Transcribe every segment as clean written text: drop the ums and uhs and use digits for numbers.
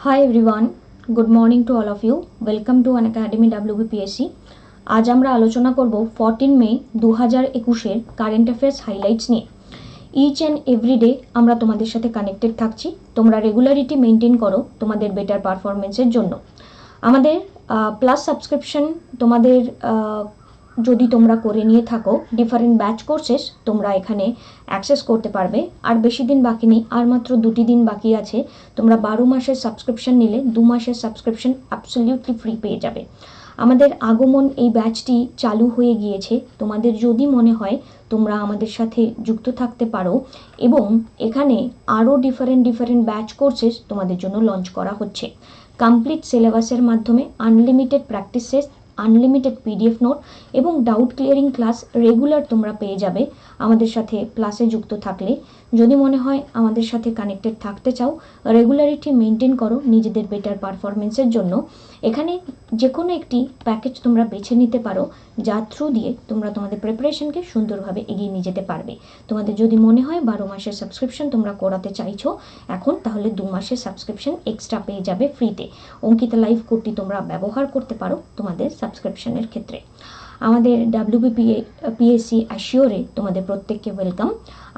Hi everyone, good morning to all of you. Welcome to Unacademy WBPSC. আজ আমরা আলোচনা করব 14 মে 2021 কারেন্ট অ্যাফেয়ার্স হাইলাইটস নিয়ে। ইচ অ্যান্ড এভরিডে আমরা তোমাদের সাথে কানেক্টেড থাকছি। তোমরা রেগুলারিটি মেনটেন করো তোমাদের বেটার পারফরমেন্সের জন্য। আমাদের প্লাস সাবস্ক্রিপশন তোমাদের যদি তোমরা করে নিয়ে থাকো, ডিফারেন্ট ব্যাচ কোর্সেস তোমরা এখানে অ্যাক্সেস করতে পারবে। আর বেশি দিন বাকি নেই, আর মাত্র 2টি দিন বাকি আছে। তোমরা 12 মাসের সাবস্ক্রিপশন নিলে 2 মাসের সাবস্ক্রিপশন অ্যাবসলিউটলি ফ্রি পেয়ে যাবে। আমাদের আগমন এই ব্যাচটি চালু হয়ে গিয়েছে। তোমাদের যদি মনে হয় তোমরা আমাদের সাথে যুক্ত থাকতে পারো, এবং এখানে আরও ডিফারেন্ট ব্যাচ কোর্সেস তোমাদের জন্য লঞ্চ করা হচ্ছে। কমপ্লিট সিলেবাসের মাধ্যমে unlimited practice test, unlimited PDF note এবং ডাউট ক্লিয়ারিং ক্লাস রেগুলার তোমরা পেয়ে যাবে আমাদের সাথে প্লাসে যুক্ত থাকলে। যদি মনে হয় আমাদের সাথে কানেক্টেড থাকতে চাও, রেগুলারিটি মেনটেন করো নিজেদের বেটার পারফরমেন্সের জন্য, এখানে যে কোনো একটি প্যাকেজ তোমরা বেছে নিতে পারো, যার থ্রু দিয়ে তোমরা তোমাদের প্রিপারেশনকে সুন্দরভাবে এগিয়ে নিয়ে যেতে পারবে। তোমাদের যদি মনে হয় 12 মাসের সাবস্ক্রিপশন তোমরা করাতে চাইছো এখন, তাহলে 2 মাসের সাবস্ক্রিপশন এক্সট্রা পেয়ে যাবে ফ্রিতে। অঙ্কিতা লাইভ কোডটি তোমরা ব্যবহার করতে পারো তোমাদের সাবস্ক্রিপশনের ক্ষেত্রে। আমাদের WBPSC অ্যাশিওরে তোমাদের প্রত্যেককে ওয়েলকাম।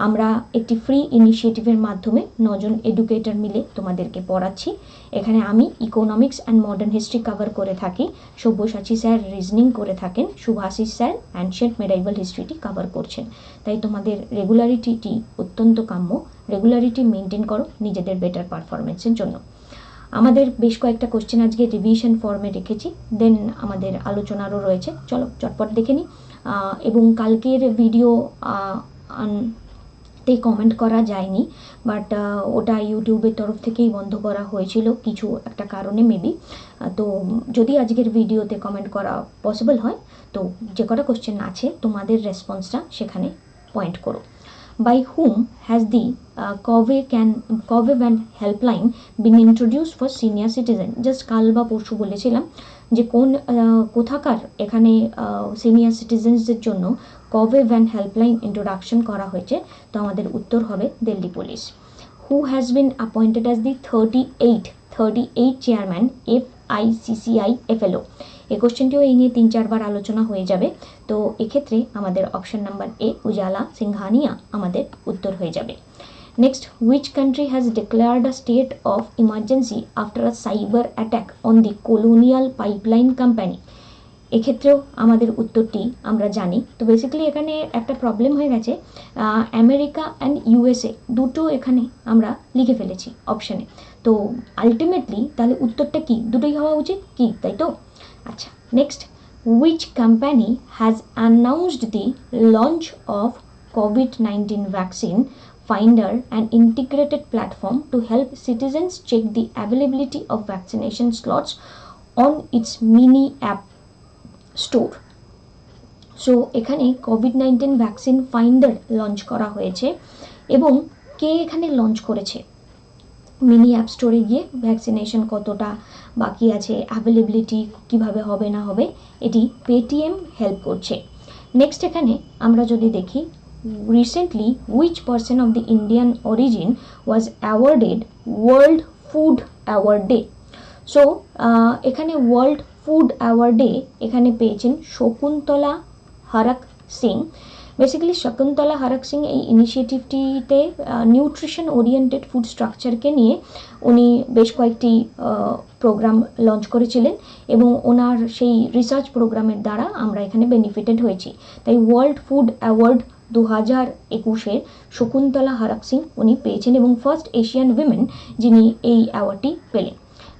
আমরা একটি ফ্রি ইনিশিয়েটিভের মাধ্যমে 9 জন এডুকেটর মিলে তোমাদেরকে পড়াচ্ছি। এখানে আমি economics and modern history cover করে থাকি, সব্যসাচী স্যার রিজনিং করে থাকেন, শুভাশিস স্যার অ্যানশিয়েন্ট মেডাইভাল হিস্ট্রিটি কভার করছেন। তাই তোমাদের রেগুলারিটি অত্যন্ত কাম্য। রেগুলারিটি মেনটেন করো নিজেদের বেটার পারফরমেন্সের জন্য। আমাদের বেশ কয়েকটা কোশ্চেন আজকে রিভিশন ফর্মে রেখেছি, দেন আমাদের আলোচনারও রয়েছে। চলো চটপট দেখে নিই। এবং কালকের ভিডিও তে কমেন্ট করা যায়নি, বাট ওটা ইউটিউবের তরফ থেকেই বন্ধ করা হয়েছিল কিছু একটা কারণে মেবি। তো যদি আজকের ভিডিওতে কমেন্ট করা পসিবল হয়, তো যে কটা কোশ্চেন আছে তোমাদের রেসপন্সটা সেখানে পয়েন্ট করো। By whom has the COVIVAN helpline been introduced for senior citizen? Just কাল বা পরশু বলেছিলাম যে কোথাকার এখানে সিনিয়র সিটিজেন্সদের জন্য COVIVAN হেল্পলাইন ইন্ট্রোডাকশন করা হয়েছে। তো আমাদের উত্তর হবে Delhi police. Who has been appointed as the 38 chairman FICCI FLO? এই কোশ্চেনটিও এই নিয়ে 3-4 বার আলোচনা হয়ে যাবে। তো এক্ষেত্রে আমাদের অপশন নাম্বার এ উজালা সিংহানিয়া আমাদের উত্তর হয়ে যাবে। Next, which country has declared a state of emergency after a cyber attack on the colonial pipeline company? এক্ষেত্রেও আমাদের উত্তরটি আমরা জানি। তো বেসিক্যালি এখানে একটা প্রবলেম হয়ে গেছে, আমেরিকা অ্যান্ড USA দুটো এখানে আমরা লিখে ফেলেছি অপশানে। তো আলটিমেটলি তাহলে উত্তরটা কি? দুটোই হওয়া উচিত কি, তাই তো? আচ্ছা, next, which company has announced the launch of COVID-19 vaccine finder, an integrated platform to help citizens check the availability of vaccination slots on its mini app store? So এখানে COVID-19 ভ্যাকসিন ফাইন্ডার লঞ্চ করা হয়েছে, এবং কে এখানে launch করেছে? Mini app স্টোরে গিয়ে vaccination কতটা বাকি আছে, অ্যাভেলেবিলিটি কিভাবে হবে না হবে, এটি পেটিএম হেল্প করছে। নেক্সট, এখানে আমরা যদি দেখি, recently which person of the Indian origin was awarded world food award day? So এখানে ওয়ার্ল্ড ফুড অ্যাওয়ার্ডে এখানে পেয়েছেন শকুন্তলা হরক সিং। বেসিক্যালি শকুন্তলা হরক সিং এই ইনিশিয়েটিভটিতে নিউট্রিশন ওরিয়েন্টেড ফুড স্ট্রাকচারকে নিয়ে উনি বেশ কয়েকটি প্রোগ্রাম লঞ্চ করেছিলেন, এবং ওনার সেই রিসার্চ প্রোগ্রামের দ্বারা আমরা এখানে বেনিফিটেড হয়েছি। তাই world food award 2021 Shakuntala Harak Singh উনি পেয়েছেন, এবং ফার্স্ট এশিয়ান উইমেন যিনি এই অ্যাওয়ার্ডটি পেলেন।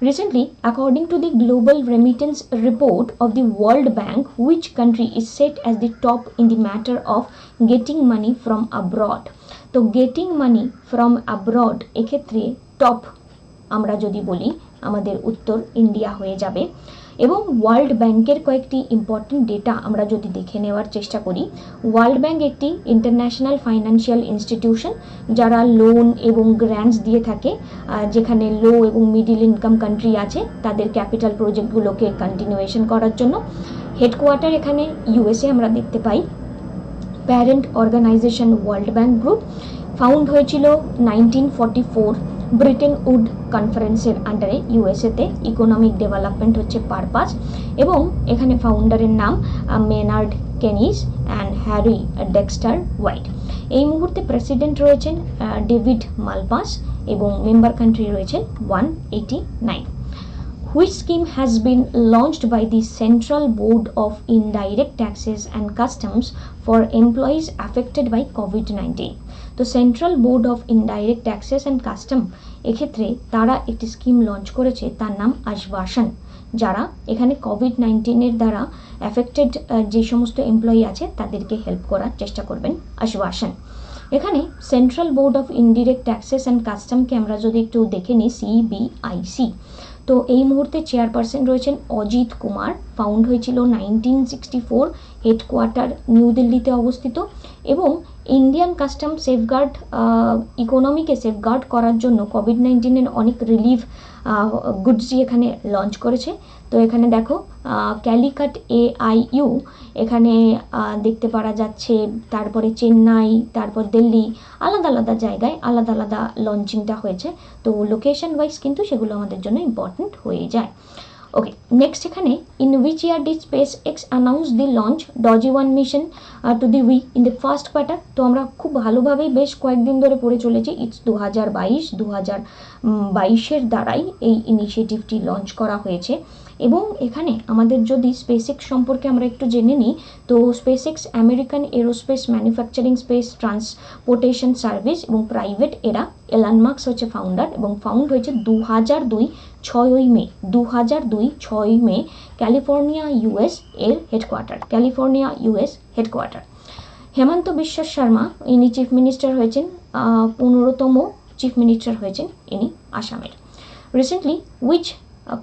Recently, according to the Global Remittance Report of the World Bank, which country is set as the top in the matter of getting money from abroad? তো getting money from abroad এক্ষেত্রে top আমরা যদি বলি, আমাদের উত্তর India হয়ে যাবে। এবং ওয়ার্ল্ড ব্যাংকের কয়েকটি ইম্পর্টেন্ট ডেটা আমরা যদি দেখে নেওয়ার চেষ্টা করি, ওয়ার্ল্ড ব্যাংক একটি ইন্টারন্যাশনাল ফাইন্যান্সিয়াল ইনস্টিটিউশন যারা লোন এবং গ্র্যান্টস দিয়ে থাকে, যেখানে লো এবং মিডিল ইনকাম কান্ট্রি আছে তাদের ক্যাপিটাল প্রজেক্টগুলোকে কন্টিনিউয়েশন করার জন্য। হেডকোয়ার্টার এখানে USA আমরা দেখতে পাই। Parent organization world bank group, founded হয়েছিল 1944 ব্রিটেন উড কনফারেন্সের আন্ডারে ইউএসএতে ইকোনমিক ডেভেলপমেন্ট হচ্ছে পারপাস, এবং এখানে ফাউন্ডারের নাম Maynard Keynes and Harry Dexter White. এই মুহূর্তে প্রেসিডেন্ট রয়েছেন ডেভিড মালপাস এবং মেম্বার কান্ট্রি রয়েছেন 189। Which scheme has been launched by the Central Board of Indirect Taxes and Customs for employees affected by COVID-19? তো central board of indirect taxes and custom এক্ষেত্রে তারা একটি scheme launch করেছে, তার নাম আশবাসন। যারা এখানে কোভিড-19 দ্বারা অ্যাফেক্টেড যে সমস্ত এমপ্লয়ি আছে তাদেরকে হেল্প করার চেষ্টা করবেন আশবাসন। এখানে central board of indirect taxes and কাস্টমকে আমরা যদি একটু দেখে নিই, সিবিআইসি, তো এই মুহূর্তে চেয়ারপারসন রয়েছেন অজিত কুমার। ফাউন্ড হয়েছিল 1964, হেডকোয়ার্টার নিউ দিল্লিতে অবস্থিত, এবং ইন্ডিয়ান কাস্টম সেফগার্ড ইকোনমিকে সেফগার্ড করার জন্য কোভিড-19 অনেক রিলিফ গুডসই এখানে লঞ্চ করেছে। তো এখানে দেখো ক্যালিকাট AIU এখানে দেখতে পারা যাচ্ছে, তারপরে চেন্নাই, তারপর দিল্লি, আলাদা আলাদা জায়গায় আলাদা আলাদা লঞ্চিংটা হয়েছে। তো লোকেশন ওয়াইজ কিন্তু সেগুলো আমাদের জন্য ইম্পর্টেন্ট হয়ে যায়। ওকে, নেক্সট এখানে in which year the SpaceX announce the launch DOGE-1 mission to the week in the first quarter. তো আমরা খুব ভালোভাবেই বেশ কয়েকদিন ধরে পড়ে চলেছি, ইটস 2022 দ্বারাই এই ইনিশিয়েটিভটি লঞ্চ করা হয়েছে। এবং এখানে আমাদের যদি SpaceX সম্পর্কে আমরা একটু জেনে নিই, তো SpaceX American aerospace manufacturing space transportation service এবং প্রাইভেট, এরা এলান মাস্ক হচ্ছে ফাউন্ডার, এবং ফাউন্ড হয়েছে 2002 6ই মে 6ই মে ক্যালিফোর্নিয়া US এর হেডকোয়ার্টার। হেমন্ত বিশ্ব শর্মা ইনি চিফ মিনিস্টার হয়েছেন, 15তম চিফ মিনিস্টার হয়েছেন ইনি আসামের। Recently which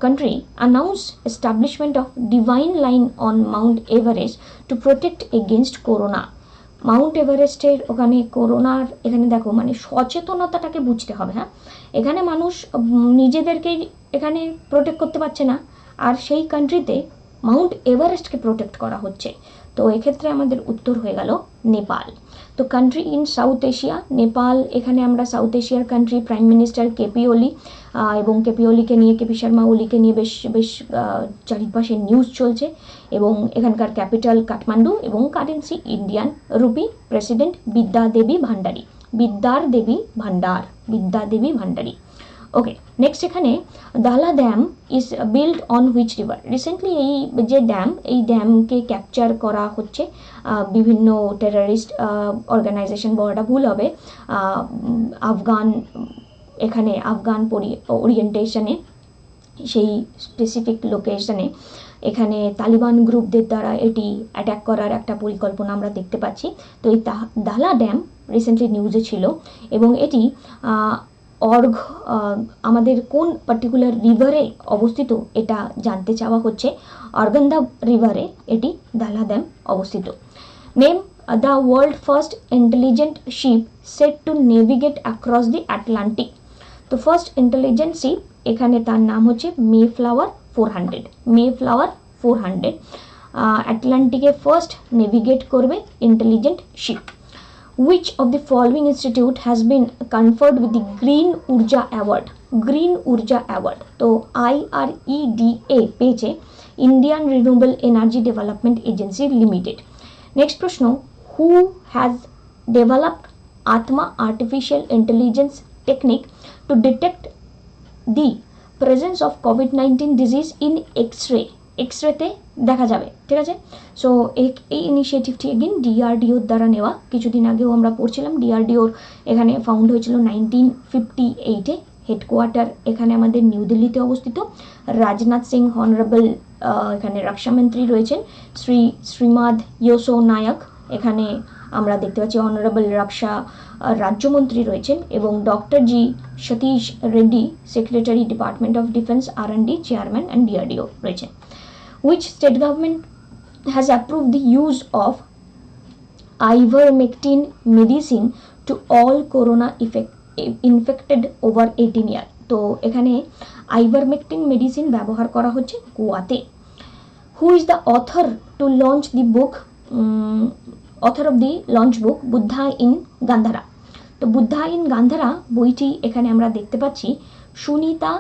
country announced establishment of divine line on Mount Everest to protect against corona? Mount এভারেস্টের ওখানে করোনার, এখানে দেখো মানে সচেতনতাটাকে বুঝতে হবে। হ্যাঁ, এখানে মানুষ নিজেদেরকেই এখানে প্রোটেক্ট করতে পারছে না, আর সেই কান্ট্রিতে মাউন্ট এভারেস্টকে প্রোটেক্ট করা হচ্ছে। তো এক্ষেত্রে আমাদের উত্তর হয়ে গেল নেপাল। তো country in south Asia, Nepal, এখানে আমরা সাউথ এশিয়ার কান্ট্রি, প্রাইম মিনিস্টার কেপি ওলি, এবং কেপি শর্মা ওলিকে নিয়ে বেশ চারিপাশে নিউজ চলছে, এবং এখানকার ক্যাপিটাল কাঠমান্ডু, এবং কারেন্সি ইন্ডিয়ান রুপি, প্রেসিডেন্ট বিদ্যা দেবী ভান্ডারী। ওকে, নেক্সট এখানে Dala dam is build on which river? Recently এই যে ড্যাম, এই ড্যামকে ক্যাপচার করা হচ্ছে বিভিন্ন টেররিস্ট অর্গানাইজেশন, বলাটা ভুল হবে, আফগান ওরিয়েন্টেশনে, সেই স্পেসিফিক লোকেশনে এখানে তালিবান গ্রুপদের দ্বারা এটি অ্যাটাক করার একটা পরিকল্পনা আমরা দেখতে পাচ্ছি। তো এই দালা ড্যাম রিসেন্টলি নিউজে ছিল, এবং এটি আমাদের কোন পার্টিকুলার রিভারে অবস্থিত এটা জানতে চাওয়া হচ্ছে। অর্গান্দা রিভারে এটি দালা ড্যাম অবস্থিত। Name the world first intelligent ship set to navigate across the Atlantic. তো ফার্স্ট ইন্টেলিজেন্ট শিপ, এখানে তার নাম হচ্ছে মেফ্লাওয়ার 400। আটলান্টিকে ফার্স্ট নেভিগেট করবে intelligent ship. Which of the following institute has been conferred with the Green Urja Award? তো IREDA পেয়েছে Indian renewable energy development agency limited. Next প্রশ্ন, হু হ্যাজ ডেভেলপড আত্মা artificial intelligence technique to detect the presence of কোভিড-19 disease in এক্সরেতে দেখা যাবে, ঠিক আছে। সো এই ইনিশিয়েটিভটি এগেন DRDOর দ্বারা নেওয়া। কিছুদিন আগেও আমরা পড়ছিলাম DRDOর এখানে ফাউন্ড হয়েছিল 1958-এ, হেডকোয়ার্টার এখানে আমাদের নিউ দিল্লিতে অবস্থিত। রাজনাথ সিং হনারেবল এখানে রক্ষামন্ত্রী রয়েছেন, শ্রীমাদ ইয়োসো নায়ক এখানে আমরা দেখতে পাচ্ছি অনারেবল রক্ষা রাজ্যমন্ত্রী রয়েছেন, এবং doctor G Satish Reddy secretary department of defence R&D chairman and DRDO রয়েছেন। Which state government has approved the use of ivermectin medicine to all corona infected over 18 years? তো এখানে ivermectin মেডিসিন ব্যবহার করা হচ্ছে গোয়াতে। Who is the author of the launch book Buddha in Gandhara? তো Buddha in Gandhara বইটি এখানে আমরা দেখতে পাচ্ছি সুনিতা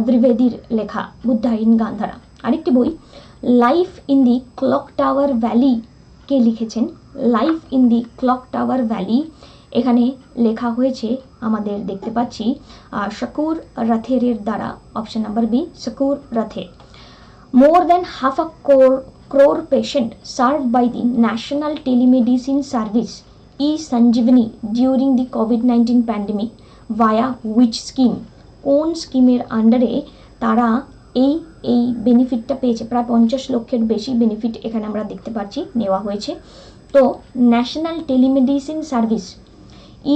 দ্বিবেদীর লেখা বুদ্ধা ইন গান্ধারা। আরেকটি বই life in the clock tower valley কে লিখেছেন? Life in the clock tower valley এখানে লেখা হয়েছে আমাদের দেখতে পাচ্ছি শকুর রাথেরের দ্বারা। Option number b, Shakoor Rather. More than half a crore patient served by the National Telemedicine Service e-Sanjeevani during the COVID-19 pandemic via which scheme? কোন স্কিমের আন্ডারে তারা এই বেনিফিটটা পেয়েছে? প্রায় 50 লক্ষের বেশি বেনিফিট এখানে আমরা দেখতে পাচ্ছি নেওয়া হয়েছে। তো ন্যাশনাল টেলিমেডিসিন সার্ভিস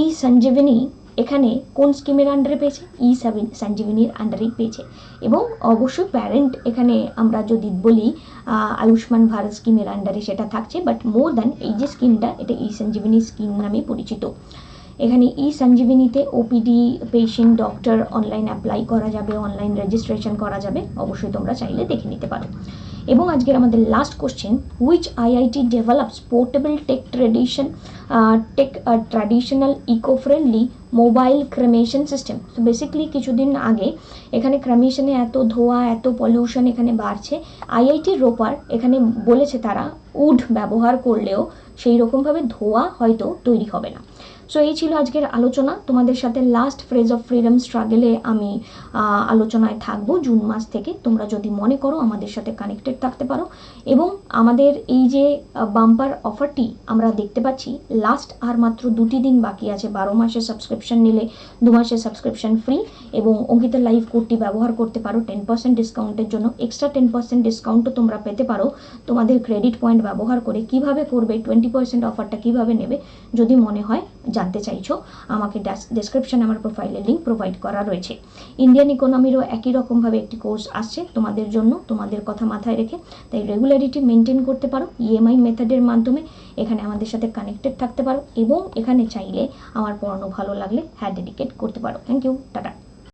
e-Sanjeevani এখানে কোন স্কিমের আন্ডারে পেয়েছে? e-Sanjeevaniর আন্ডারেই পেয়েছে। এবং অবশ্যই প্যারেন্ট এখানে আমরা যদি বলি আয়ুষ্মান ভারত স্কিমের আন্ডারে সেটা থাকছে, বাট মোর দ্যান এই যে স্কিমটা এটা e-Sanjeevani স্কিম নামে পরিচিত। এখানে e-Sanjeevaniতে OPD, patient, doctor online apply করা যাবে, অনলাইন রেজিস্ট্রেশন করা যাবে, অবশ্যই তোমরা চাইলে দেখে নিতে পারো। এবং আজকের আমাদের last question, which IIT develops portable traditional eco friendly mobile cremation system? তো বেসিক্যালি কিছুদিন আগে এখানে ক্রেমেশনে এত ধোঁয়া, এত পলিউশন এখানে বাড়ছে, আইআইটি রোপার এখানে বলেছে তারা উড ব্যবহার করলেও সেই রকমভাবে ধোঁয়া হয়তো তৈরি হবে না। সো এই ছিল আজকের আলোচনা। তোমাদের সাথে লাস্ট ফ্রেজ অফ ফ্রিডম স্ট্রাগলে আমি আলোচনায় থাকবো জুন মাস থেকে। তোমরা যদি মনে করো আমাদের সাথে কানেক্টেড থাকতে পারো। এবং আমাদের এই যে বাম্পার অফারটি আমরা দেখতে পাচ্ছি লাস্ট আর মাত্র 2টি দিন বাকি আছে। 12 মাসের সাবস্ক্রিপশন নিলে 2 মাসের সাবস্ক্রিপশন ফ্রি, এবং অঙ্কিতা লাইভ কোডটি ব্যবহার করতে পারো 10% ডিসকাউন্টের জন্য। এক্সট্রা 10% ডিসকাউন্টও তোমরা পেতে পারো তোমাদের ক্রেডিট পয়েন্ট ব্যবহার করে। কিভাবে করবে, 20% অফারটা কিভাবে নেবে যদি মনে হয় জানতে চাইছো, আমাকে ডেসক্রিপশনে আমার প্রোফাইলের লিঙ্ক প্রোভাইড করা রয়েছে। ইন্ডিয়ান ইকোনমিরও একই রকমভাবে একটি কোর্স আসছে তোমাদের জন্য, তোমাদের কথা মাথায় রেখে। তাই রেগুলারিটি মেনটেন করতে পারো ইএমআই মেথডের মাধ্যমে। এখানে আমাদের সাথে কানেক্টেড থাকতে পারো এবং এখানে চাইলে আমার পড়ানো ভালো লাগলে ডেডিকেট করতে পারো। Thank you, tata.